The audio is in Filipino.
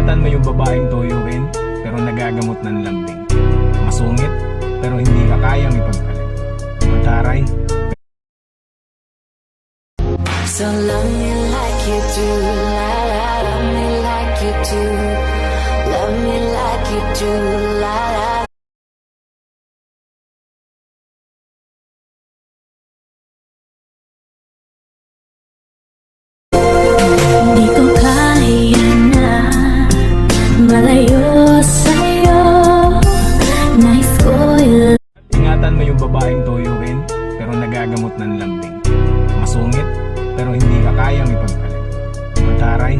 Ingatan mo yung babaeng tuyuin, pero nagagamot ng lambing. Masungit, pero hindi ka kayang ipagpalit. Mataray, So love me like you do, la la, love me like you do, love me like you do, la la. Di ko kaya na malayo sa'yo, nais ko ingatan mo yung babaeng tuyuin, pero nagagamot ng lambing. Masungit, pero hindi ka kayang ipagpalit. Mataray,